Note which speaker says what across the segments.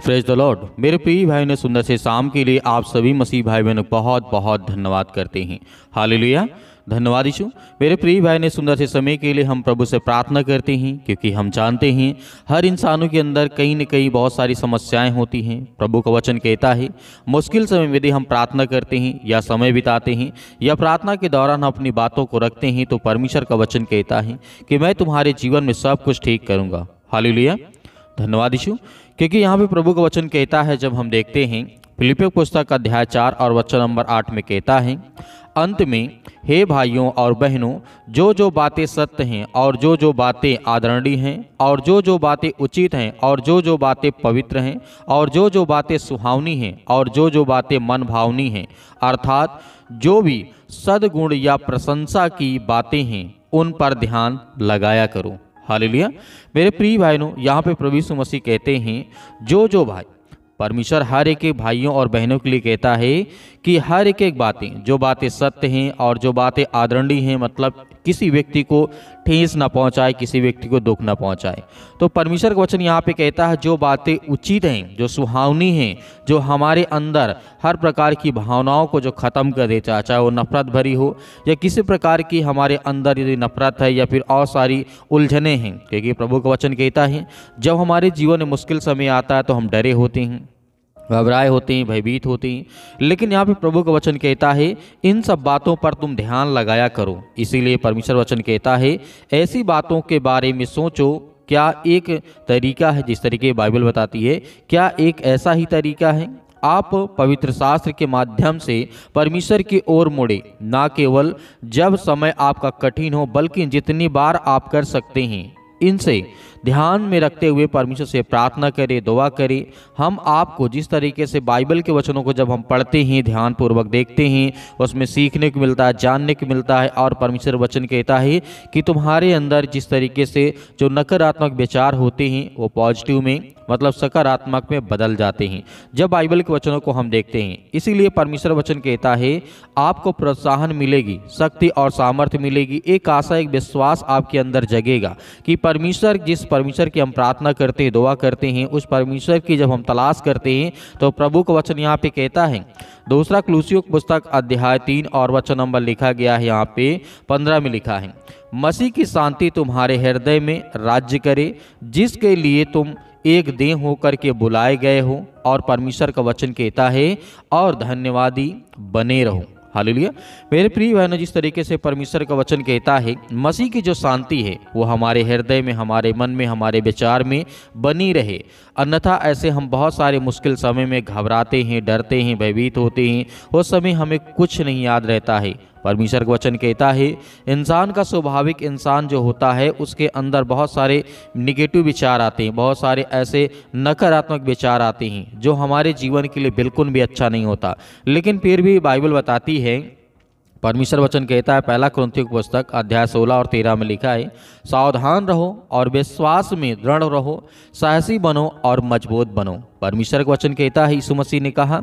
Speaker 1: Praise the Lord. मेरे प्रिय भाई ने सुंदर से शाम के लिए आप सभी मसीह भाई बहनों को बहुत बहुत धन्यवाद करते हैं। हालेलुया, धन्यवाद यीशु। मेरे प्रिय भाई ने सुंदर से समय के लिए हम प्रभु से प्रार्थना करते हैं, क्योंकि हम जानते हैं हर इंसानों के अंदर कहीं न कहीं बहुत सारी समस्याएं होती हैं। प्रभु का वचन कहता है मुश्किल समय में यदि हम प्रार्थना करते हैं या समय बिताते हैं या प्रार्थना के दौरान हम अपनी बातों को रखते हैं तो परमेश्वर का वचन कहता है कि मैं तुम्हारे जीवन में सब कुछ ठीक करूँगा। हालेलुया, धन्यवाद यीशु। क्योंकि यहाँ पे प्रभु का वचन कहता है, जब हम देखते हैं फिलिपियों पुस्तक अध्याय 4 और वचन नंबर 8 में कहता है, अंत में हे भाइयों और बहनों, जो जो बातें सत्य हैं और जो जो बातें आदरणीय हैं और जो जो बातें उचित हैं और जो जो बातें पवित्र हैं और जो जो बातें सुहावनी हैं और जो जो बातें मन भावनी हैं, अर्थात जो भी सद्गुण या प्रशंसा की बातें हैं, उन पर ध्यान लगाया करो। हालेलुया। मेरे प्रिय भाइयों, यहाँ पे प्रभु यीशु मसीह कहते हैं जो भाई, परमेश्वर हर एक भाइयों और बहनों के लिए कहता है कि हर एक बातें, जो बातें सत्य हैं और जो बातें आदरणीय हैं, मतलब किसी व्यक्ति को ठेस ना पहुंचाए, किसी व्यक्ति को दुख ना पहुंचाए। तो परमेश्वर का वचन यहाँ पे कहता है जो बातें उचित हैं, जो सुहावनी हैं, जो हमारे अंदर हर प्रकार की भावनाओं को जो ख़त्म कर देता है, चाहे वो नफरत भरी हो या किसी प्रकार की हमारे अंदर यदि नफरत है या फिर और सारी उलझने हैं। क्योंकि प्रभु का वचन कहता है जब हमारे जीवन में मुश्किल समय आता है तो हम डरे होते हैं, घबराए होते हैं, भयभीत होते हैं, लेकिन यहाँ पे प्रभु का वचन कहता है इन सब बातों पर तुम ध्यान लगाया करो। इसीलिए परमेश्वर वचन कहता है ऐसी बातों के बारे में सोचो। क्या एक तरीका है, जिस तरीके बाइबल बताती है, क्या एक ऐसा ही तरीका है आप पवित्र शास्त्र के माध्यम से परमेश्वर की ओर मुड़े, ना केवल जब समय आपका कठिन हो, बल्कि जितनी बार आप कर सकते हैं इनसे ध्यान में रखते हुए परमेश्वर से प्रार्थना करें, दुआ करें। हम आपको जिस तरीके से बाइबल के वचनों को जब हम पढ़ते हैं, ध्यानपूर्वक देखते हैं, उसमें सीखने को मिलता है, जानने को मिलता है। और परमेश्वर वचन कहता है कि तुम्हारे अंदर जिस तरीके से जो नकारात्मक विचार होते हैं वो पॉजिटिव में, मतलब सकारात्मक में बदल जाते हैं जब बाइबल के वचनों को हम देखते हैं। इसीलिए परमेश्वर वचन कहता है आपको प्रोत्साहन मिलेगी, शक्ति और सामर्थ्य मिलेगी, एक आशा, एक विश्वास आपके अंदर जगेगा कि परमेश्वर, जिस परमेश्वर की हम प्रार्थना करते हैं, दुआ करते हैं, उस परमेश्वर की जब हम तलाश करते हैं तो प्रभु का वचन यहाँ पे कहता है, दूसरा कुलुस्सियों की पुस्तक अध्याय 3 और वचन नंबर लिखा गया है, यहाँ पे 15 में लिखा है, मसीह की शांति तुम्हारे हृदय में राज्य करे, जिसके लिए तुम एक देह होकर के बुलाए गए हो। और परमेश्वर का वचन कहता है और धन्यवादी बने रहो। हालेलुया। मेरे प्रिय बहनों, जिस तरीके से परमेश्वर का वचन कहता है मसीह की जो शांति है वो हमारे हृदय में, हमारे मन में, हमारे विचार में बनी रहे, अन्यथा ऐसे हम बहुत सारे मुश्किल समय में घबराते हैं, डरते हैं, भयभीत होते हैं, उस समय हमें कुछ नहीं याद रहता है। परमेश्वर का वचन कहता है इंसान का स्वाभाविक, इंसान जो होता है उसके अंदर बहुत सारे निगेटिव विचार आते हैं, बहुत सारे ऐसे नकारात्मक विचार आते हैं जो हमारे जीवन के लिए बिल्कुल भी अच्छा नहीं होता। लेकिन फिर भी बाइबल बताती है, परमेश्वर वचन कहता है, पहला कुरिन्थियों की पुस्तक अध्याय 16 और 13 में लिखा है, सावधान रहो और विश्वास में दृढ़ रहो, साहसी बनो और मजबूत बनो। परमेश्वर का वचन कहता है, यीशु मसीह ने कहा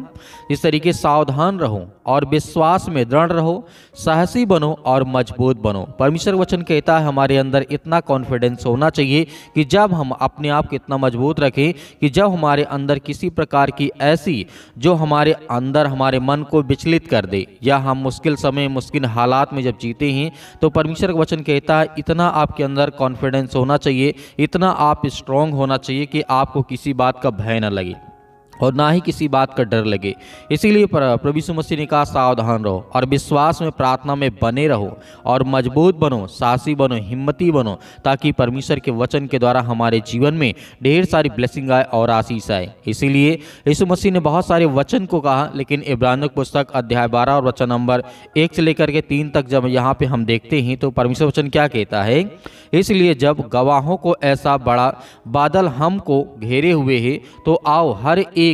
Speaker 1: इस तरीके सावधान रहो और विश्वास में दृढ़ रहो, साहसी बनो और मजबूत बनो। परमेश्वर का वचन कहता है हमारे अंदर इतना कॉन्फिडेंस होना चाहिए कि जब हम अपने आप को इतना मजबूत रखें कि जब हमारे अंदर किसी प्रकार की ऐसी जो हमारे अंदर हमारे मन को विचलित कर दे, या हम मुश्किल समय, मुश्किल हालात में जब जीते हैं, तो परमेश्वर का वचन कहता है इतना आपके अंदर कॉन्फिडेंस होना चाहिए, इतना आप स्ट्रांग होना चाहिए कि आपको किसी बात का भय न लगे और ना ही किसी बात का डर लगे। इसीलिए प्रभु यीशु मसीह ने कहा सावधान रहो और विश्वास में, प्रार्थना में बने रहो और मजबूत बनो, साहसी बनो, हिम्मती बनो, ताकि परमेश्वर के वचन के द्वारा हमारे जीवन में ढेर सारी ब्लेसिंग आए और आशीष आए। इसीलिए यीशु मसीह ने बहुत सारे वचन को कहा, लेकिन इब्रानियों की पुस्तक अध्याय 12 और वचन नंबर 1 से लेकर के 3 तक जब यहाँ पे हम देखते हैं तो परमेश्वर वचन क्या कहता है, इसलिए जब गवाहों को ऐसा बड़ा बादल हमको घेरे हुए है तो आओ हर एक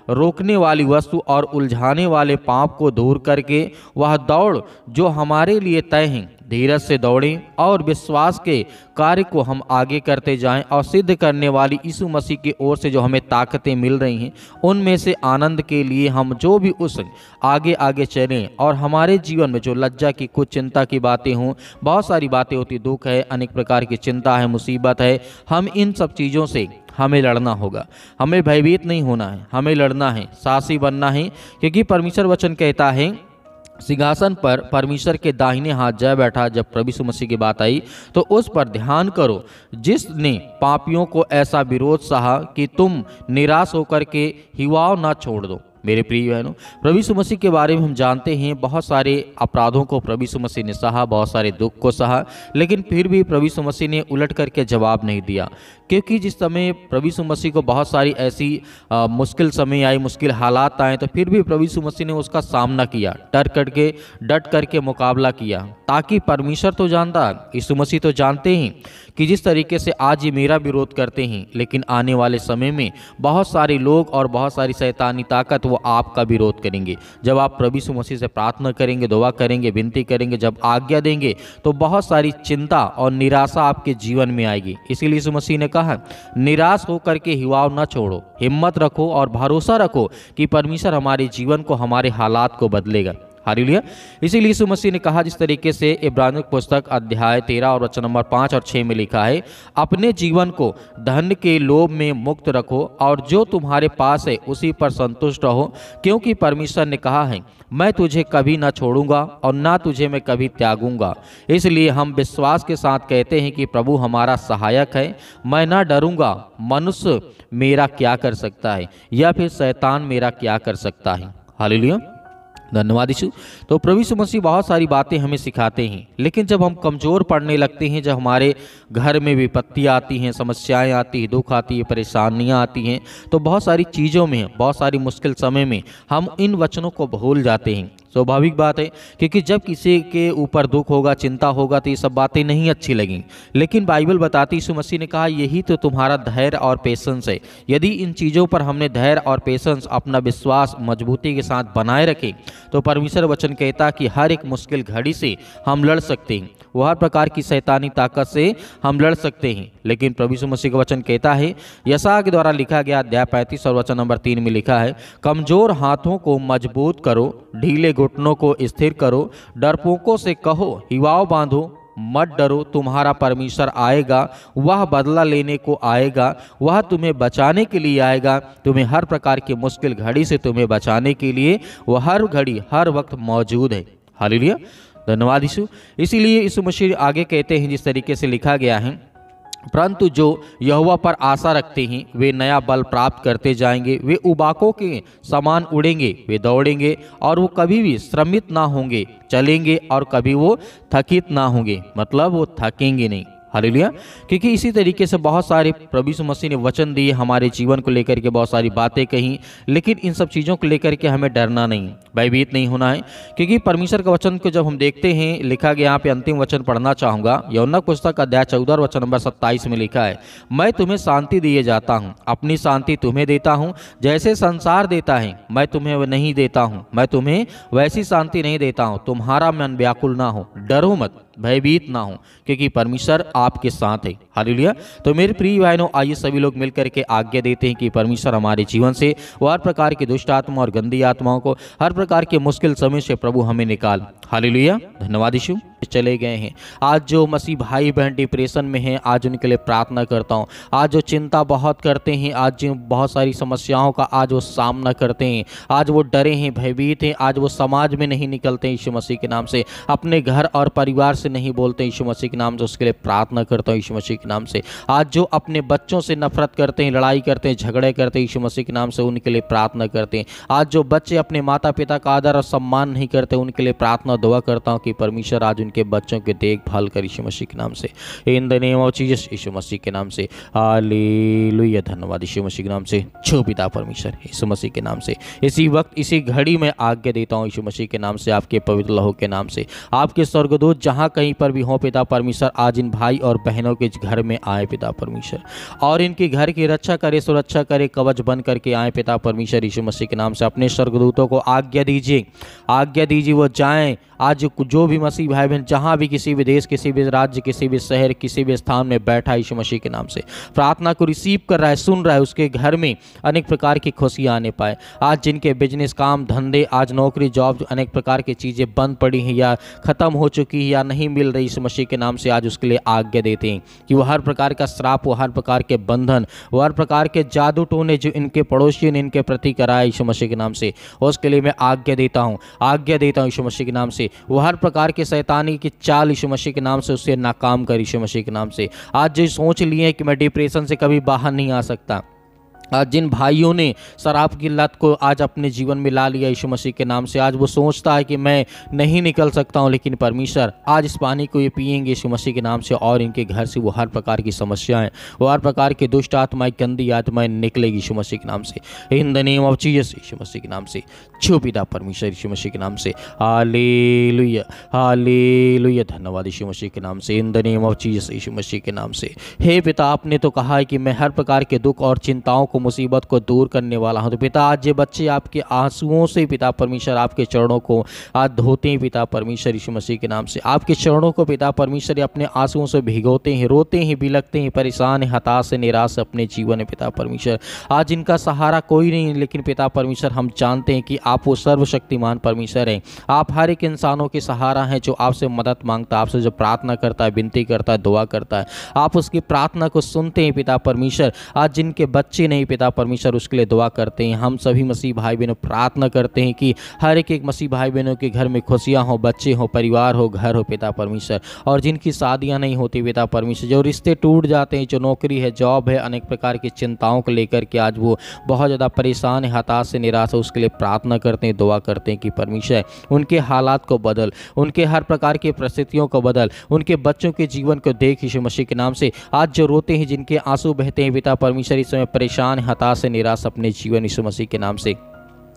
Speaker 1: रोकने वाली वस्तु और उलझाने वाले पाप को दूर करके वह दौड़ जो हमारे लिए तय है धीरज से दौड़ें और विश्वास के कार्य को हम आगे करते जाएं और सिद्ध करने वाली यीशु मसीह की ओर से जो हमें ताकतें मिल रही हैं उनमें से आनंद के लिए हम जो भी उस आगे आगे चलें। और हमारे जीवन में जो लज्जा की, कुछ चिंता की बातें हों, बहुत सारी बातें होती, दुख है, अनेक प्रकार की चिंता है, मुसीबत है, हम इन सब चीज़ों से हमें लड़ना होगा, हमें भयभीत नहीं होना है, हमें लड़ना है, साहसी बनना है, क्योंकि परमेश्वर वचन कहता है सिंहासन पर परमेश्वर के दाहिने हाथ जा बैठा। जब प्रभु यीशु मसीह की बात आई तो उस पर ध्यान करो जिसने पापियों को ऐसा विरोध सहा कि तुम निराश होकर के हिवाव ना छोड़ दो। मेरे प्रिय बहनों, प्रभु यीशु मसीह के बारे में हम जानते हैं बहुत सारे अपराधों को प्रभु यीशु मसीह ने सहा, बहुत सारे दुख को सहा, लेकिन फिर भी प्रभु यीशु मसीह ने उलट करके जवाब नहीं दिया। क्योंकि जिस समय प्रभु यीशु मसीह को बहुत सारी ऐसी मुश्किल समय आई, मुश्किल हालात आए, तो फिर भी प्रभु यीशु मसीह ने उसका सामना किया, डट करके मुकाबला किया, ताकि परमेश्वर तो जानता, यीशु मसीह तो जानते हैं कि जिस तरीके से आज ये मेरा विरोध करते हैं, लेकिन आने वाले समय में बहुत सारे लोग और बहुत सारी शैतानी ताकत वो आपका विरोध करेंगे। जब आप प्रभु यीशु मसीह से प्रार्थना करेंगे, दुआ करेंगे, विनती करेंगे, जब आज्ञा देंगे, तो बहुत सारी चिंता और निराशा आपके जीवन में आएगी। इसीलिए यीशु मसीह ने कहा निराश होकर के हिवाव न छोड़ो, हिम्मत रखो और भरोसा रखो कि परमेश्वर हमारे जीवन को, हमारे हालात को बदलेगा। हालेलुया। इसीलिए यीशु मसीह ने कहा जिस तरीके से इब्रानियों की पुस्तक अध्याय 13 और वचन नंबर 5 और 6 में लिखा है, अपने जीवन को धन के लोभ में मुक्त रखो और जो तुम्हारे पास है उसी पर संतुष्ट रहो, क्योंकि परमेश्वर ने कहा है मैं तुझे कभी ना छोड़ूंगा और ना तुझे मैं कभी त्यागूंगा। इसलिए हम विश्वास के साथ कहते हैं कि प्रभु हमारा सहायक है, मैं ना डरूंगा। मनुष्य मेरा क्या कर सकता है या फिर शैतान मेरा क्या कर सकता है। हालेलुया, धन्यवाद यीशु। तो प्रभु यीशु मसीह बहुत सारी बातें हमें सिखाते हैं, लेकिन जब हम कमज़ोर पड़ने लगते हैं, जब हमारे घर में विपत्तियाँ आती हैं, समस्याएं आती हैं, दुख आती है, परेशानियां आती हैं, तो बहुत सारी चीज़ों में, बहुत सारी मुश्किल समय में हम इन वचनों को भूल जाते हैं। स्वाभाविक बात है, क्योंकि जब किसी के ऊपर दुख होगा, चिंता होगा, तो ये सब बातें नहीं अच्छी लगेंगी। लेकिन बाइबल बताती, यीशु मसीह ने कहा यही तो तुम्हारा धैर्य और पेशेंस है। यदि इन चीज़ों पर हमने धैर्य और पेशेंस, अपना विश्वास मजबूती के साथ बनाए रखें, तो परमेश्वर वचन कहता कि हर एक मुश्किल घड़ी से हम लड़ सकते हैं, वो हर प्रकार की शैतानी ताकत से हम लड़ सकते हैं। लेकिन प्रभु यीशु मसीह का वचन कहता है, यशायाह के द्वारा लिखा गया अध्याय 35 और वचन नंबर 3 में लिखा है, कमज़ोर हाथों को मजबूत करो, ढीले घुटनों को स्थिर करो, डरपोकों से कहो हिवाव बांधो, मत डरो, तुम्हारा परमेश्वर आएगा, वह बदला लेने को आएगा, वह तुम्हें बचाने के लिए आएगा, तुम्हें हर प्रकार की मुश्किल घड़ी से तुम्हें बचाने के लिए वह हर घड़ी हर वक्त मौजूद है। हालेलुया, धन्यवाद यीशु। इसीलिए यीशु मसीह आगे कहते हैं जिस तरीके से लिखा गया है, परंतु जो यहोवा पर आशा रखते हैं वे नया बल प्राप्त करते जाएंगे, वे उबाकों के समान उड़ेंगे, वे दौड़ेंगे और वो कभी भी श्रमित ना होंगे, चलेंगे और कभी वो थकित ना होंगे, मतलब वो थकेंगे नहीं। हालेलुया। क्योंकि इसी तरीके से बहुत सारे प्रभु यीशु मसीह ने वचन दिए, हमारे जीवन को लेकर के बहुत सारी बातें कही, लेकिन इन सब चीज़ों को लेकर के हमें डरना नहीं, भयभीत नहीं होना है। क्योंकि परमेश्वर का वचन को जब हम देखते हैं, लिखा गया, यहाँ पे अंतिम वचन पढ़ना चाहूँगा, यूहन्ना पुस्तक अध्याय 14 वचन नंबर 27 में लिखा है, मैं तुम्हें शांति दिए जाता हूँ, अपनी शांति तुम्हें देता हूँ, जैसे संसार देता है मैं तुम्हें नहीं देता हूँ, मैं तुम्हें वैसी शांति नहीं देता हूँ, तुम्हारा मन व्याकुल ना हो, डरो मत, भयभीत ना हो, क्योंकि परमेश्वर आपके साथ है। हालेलुया। तो मेरे प्रिय भाइयों, आइए सभी लोग मिलकर के आज्ञा देते हैं कि परमेश्वर हमारे जीवन से वो हर प्रकार की दुष्ट आत्मा और गंदी आत्माओं को, हर प्रकार के मुश्किल समय से प्रभु हमें निकाल। हालेलुया, धन्यवाद यीशु। चले गए हैं आज जो मसीह भाई बहन डिप्रेशन में हैं, आज उनके लिए प्रार्थना करता हूं। आज जो चिंता बहुत करते हैं, आज जो बहुत सारी समस्याओं का आज वो सामना करते हैं, आज वो डरे हैं, भयभीत हैं, आज वो समाज में नहीं निकलते यीशु मसीह के नाम से, अपने घर और परिवार से नहीं बोलते यीशु मसीह के नाम से, उसके लिए प्रार्थना करता हूँ यीशु मसीह के नाम से। आज जो अपने बच्चों से नफरत करते हैं, लड़ाई करते हैं, झगड़े करते हैं, यीशु मसीह के नाम से उनके लिए प्रार्थना करते हैं। आज जो बच्चे अपने माता पिता का आदर और सम्मान नहीं करते, उनके लिए प्रार्थना दुआ करता हूँ कि परमेश्वर आज उनके बच्चों की देखभाल कर यीशु मसीह के नाम से, in the name of Jesus, Yeshu मसीह के नाम से। हालेलुया, धन्यवाद यीशु मसीह के नाम से। छो पिता परमेश्वर यीशु मसीह के नाम से इसी वक्त इसी घड़ी में आज्ञा देता हूँ यीशु मसीह के नाम से, आपके पवित्र लहू के नाम से, आपके स्वर्गदूत जहाँ कहीं पर भी हो पिता परमेश्वर, आज इन भाई और बहनों के घर में आए पिता परमेश्वर, और इनके घर की रक्षा करे, सुरक्षा करे, कवच बन करके आए पिता परमेश्वर यीशु मसीह के नाम से। अपने स्वर्गदूतों को आज्ञा दीजिए, आज्ञा दीजिए वो जाएं, आज जो भी मसीह भाई बहन बहन जहाँ भी किसी भी देश, किसी भी राज्य, किसी भी शहर, किसी भी स्थान में बैठा यीशु मसीह के नाम से प्रार्थना को रिसीव कर रहा है, सुन रहा है, उसके घर में अनेक प्रकार की खुशियाँ आने पाए। आज जिनके बिजनेस, काम धंधे, आज नौकरी, जॉब, अनेक प्रकार की चीज़ें बंद पड़ी हैं या ख़त्म हो चुकी है या नहीं मिल रही, यीशु मसीह के नाम से आज उसके लिए आज्ञा देते हैं कि वो हर प्रकार का श्राप, वो हर प्रकार के बंधन, वो हर प्रकार के जादू टोने जो इनके पड़ोसियों ने इनके प्रति कराया यीशु मसीह के नाम से, उसके लिए मैं आज्ञा देता हूँ यीशु मसीह के नाम से। वो हर प्रकार के शैतानी की चाल यीशु मसीह के नाम से उससे नाकाम कर यीशु मसीह के नाम से। आज जो सोच लिए कि मैं डिप्रेशन से कभी बाहर नहीं आ सकता, आज जिन भाइयों ने शराब की लत को आज अपने जीवन में ला लिया यीशु मसीह के नाम से, आज वो सोचता है कि मैं नहीं निकल सकता हूँ, लेकिन परमेश्वर आज इस पानी को ये पिएंगे यीशु मसीह के नाम से और इनके घर से वो हर प्रकार की समस्याएं, वो हर प्रकार की दुष्ट आत्माएं, गंदी आत्माएं निकलेगी यीशु मसीह के नाम से, in the name of Jesus Yeshu मसीह के नाम से। छो पिता परमेश्वर यीशु मसीह के नाम से, हालेलुया हालेलुया, धन्यवाद यीशु मसीह के नाम से, in the name of Jesus Yeshu मसीह के नाम से। हे पिता, आपने तो कहा है कि मैं हर प्रकार के दुख और चिंताओं को, मुसीबत को दूर करने वाला हूं। तो पिता, आज ये बच्चे आपके आंसुओं से पिता परमेश्वर आपके चरणों को आज धोते हैं पिता परमेश्वर यीशु मसीह के नाम से, आपके चरणों को पिता परमेश्वर अपने आंसुओं से भिगोते हैं, रोते हैं, बिलखते हैं, परेशान हैं, हताश से, निराश अपने जीवन में पिता परमेश्वर। आज इनका सहारा कोई नहीं, लेकिन पिता परमेश्वर हम जानते हैं कि आप वो सर्वशक्तिमान परमेश्वर हैं। आप हर एक इंसानों के सहारा हैं जो आपसे मदद मांगता है, आपसे जो प्रार्थना करता है, विनती करता है, दुआ करता है, आप उसकी प्रार्थना को सुनते हैं पिता परमेश्वर। आज जिनके बच्चे नहीं पिता परमेश्वर, उसके लिए दुआ करते हैं। हम सभी मसीह भाई बहनों प्रार्थना करते हैं कि हर एक मसीह भाई बहनों के घर में खुशियां हो, बच्चे हो, परिवार हो, घर हो पिता परमेश्वर। और जिनकी शादियां नहीं होती पिता परमेश्वर, जो रिश्ते टूट जाते हैं, जो नौकरी है, जॉब है, अनेक प्रकार की चिंताओं को लेकर के आज वो बहुत ज़्यादा परेशान है, हताश से, निराश है, उसके लिए प्रार्थना करते हैं, दुआ करते हैं कि परमेश्वर उनके हालात को बदल, उनके हर प्रकार की परिस्थितियों को बदल, उनके बच्चों के जीवन को देख यीशु मसीह के नाम से। आज जो रोते हैं, जिनके आंसू बहते हैं पिता परमेश्वर, इस समय परेशान, हताश से, निराश अपने जीवन यीशु मसीह के नाम से।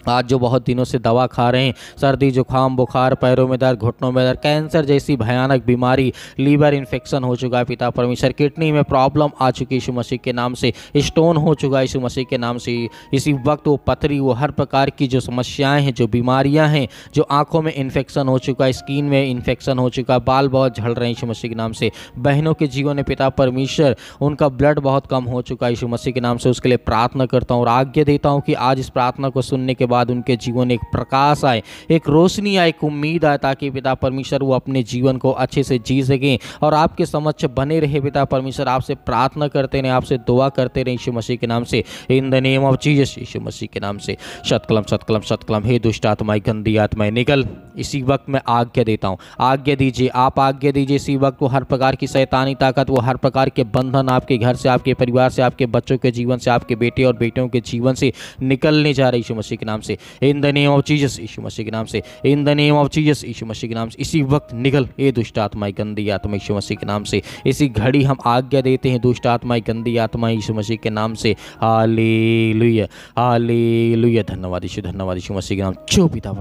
Speaker 1: आज जो बहुत दिनों से दवा खा रहे हैं, सर्दी, जुकाम, बुखार, पैरों में दर्द, घुटनों में दर्द, कैंसर जैसी भयानक बीमारी, लीवर इन्फेक्शन हो चुका है पिता परमेश्वर, किडनी में प्रॉब्लम आ चुकी है यीशु मसीह के नाम से, स्टोन हो चुका है यीशु मसीह के नाम से, इसी वक्त वो पथरी, वो हर प्रकार की जो समस्याएं हैं, जो बीमारियां हैं, जो आंखों में इन्फेक्शन हो चुका है, स्किन में इन्फेक्शन हो चुका है, बाल बहुत झड़ रहे हैं यीशु मसीह के नाम से, बहनों के जीवन में पिता परमेश्वर उनका ब्लड बहुत कम हो चुका है यीशु मसीह के नाम से, उसके लिए प्रार्थना करता हूँ और आज्ञा देता हूँ कि आज इस प्रार्थना को सुनने के बाद उनके जीवन एक प्रकाश आए, एक रोशनी आए, एक उम्मीद आए, ताकि पिता परमेश्वर वो अपने जीवन को अच्छे से जी सकें और आपके समक्ष बने रहे पिता परमेश्वर। आपसे प्रार्थना करते रहे, आपसे दुआ करते रहे यीशु मसीह के नाम से, in the name of Jesus Yeshu मसीह के नाम से। शतकलम शतकलम शतकलम। हे दुष्ट आत्माएं, गंदी आत्माएं, निकल। इसी वक्त मैं आज्ञा देता हूँ, आज्ञा दीजिए, आप आज्ञा दीजिए इसी वक्त। वो हर प्रकार की शैतानी ताकत, वो हर प्रकार के बंधन आपके घर से, आपके परिवार से, आपके बच्चों के जीवन से, आपके बेटे और बेटियों के जीवन से निकलने जा रहे यीशु मसीह के नाम से, in the name of Jesus Yeshu मसीह के नाम से, in the name of Jesus Yeshu मसीह के नाम से। इसी वक्त निकल ये दुष्ट आत्माएं, गंदी आत्मा यीशु मसीह के नाम से। इसी घड़ी हम आज्ञा देते हैं दुष्ट आत्माएं, गंदी आत्माएं यीशु मसीह के नाम से। Hallelujah hallelujah. धन्यवाद यीशु, धन्यवाद यीशु मसीह के नाम। छू पिता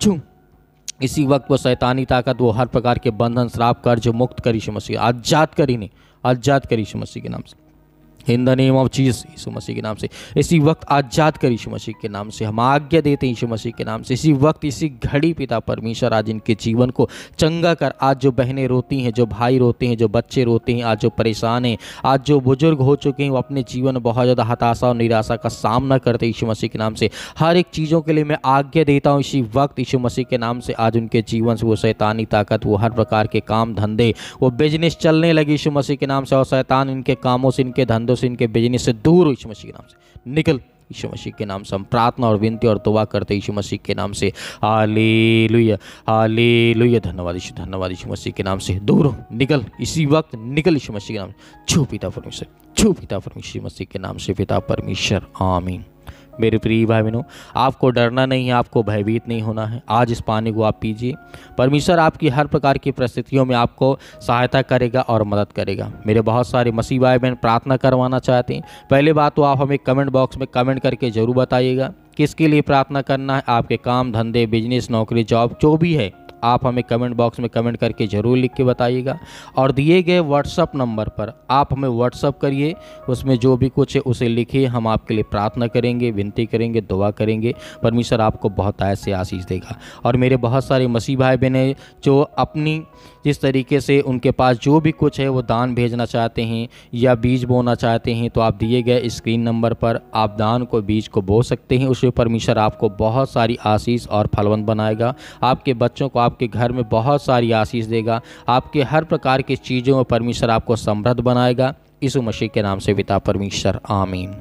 Speaker 1: छू। इसी वक्त वो शैतानी ताकत, वो हर प्रकार के बंधन, श्राप, कर्ज मुक्त कर यीशु मसीह, आजाद कर, इन्हें आजाद कर यीशु मसीह के नाम से, in the name of Jesus Yeshu मसीह के नाम से। इसी वक्त आजाद कर यीशु मसीह के नाम से, हम आज्ञा देते हैं यीशु मसीह के नाम से। इसी वक्त, इसी घड़ी पिता परमेश्वर आज इनके जीवन को चंगा कर। आज जो बहनें रोती हैं, जो भाई रोते हैं, जो बच्चे रोते हैं, आज जो परेशान हैं, आज जो बुजुर्ग हो चुके हैं, वो अपने जीवन में बहुत ज़्यादा हताशा और निराशा का सामना करते हैं यीशु मसीह के नाम से। हर एक चीज़ों के लिए मैं आज्ञा देता हूँ इसी वक्त यीशु मसीह के नाम से। आज उनके जीवन से वो शैतानी ताकत, वो हर प्रकार के काम धंधे, वो बिजनेस चलने लगे यीशु मसीह के नाम से। और शैतान इनके कामों से, इनके धंधों से, इनके बिजनेस से दूर यीशु मसीह के नाम से निकल। यीशु मसीह के नाम से हम प्रार्थना और विनती और दुआ करते यीशु मसीह के नाम से। Hallelujah hallelujah. धन्यवाद यीशु, धन्यवाद यीशु मसीह के नाम से। दूर निकल, इसी वक्त निकल यीशु मसीह के नाम से। छू पिता परमेश्वर, छू पिता परमेश्वर मसीह के नाम से, पिता परमेश्वर, आमीन। मेरे प्रिय भाई बहनों, आपको डरना नहीं है, आपको भयभीत नहीं होना है। आज इस पानी को आप पीजिए। परमेश्वर आपकी हर प्रकार की परिस्थितियों में आपको सहायता करेगा और मदद करेगा। मेरे बहुत सारे मसीह भाई बहन प्रार्थना करवाना चाहते हैं। पहले बात तो आप हमें कमेंट बॉक्स में कमेंट करके ज़रूर बताइएगा किसके लिए प्रार्थना करना है। आपके काम धंधे, बिजनेस, नौकरी, जॉब जो भी है, आप हमें कमेंट बॉक्स में कमेंट करके ज़रूर लिख के बताइएगा। और दिए गए व्हाट्सअप नंबर पर आप हमें व्हाट्सअप करिए, उसमें जो भी कुछ है उसे लिखिए, हम आपके लिए प्रार्थना करेंगे, विनती करेंगे, दुआ करेंगे। परमेश्वर आपको बहुत ऐसे आशीष देगा। और मेरे बहुत सारे मसीह भाई बहन हैं जो अपनी जिस तरीके से उनके पास जो भी कुछ है वो दान भेजना चाहते हैं या बीज बोना चाहते हैं, तो आप दिए गए स्क्रीन नंबर पर आप दान को बीज को बो सकते हैं। उसमें परमेश्वर आपको बहुत सारी आशीष और फलवंत बनाएगा, आपके बच्चों को आपके घर में बहुत सारी आशीष देगा, आपके हर प्रकार की चीज़ों में परमेश्वर आपको समृद्ध बनाएगा। यीशु मसीह के नाम से पिता परमेश्वर, आमीन।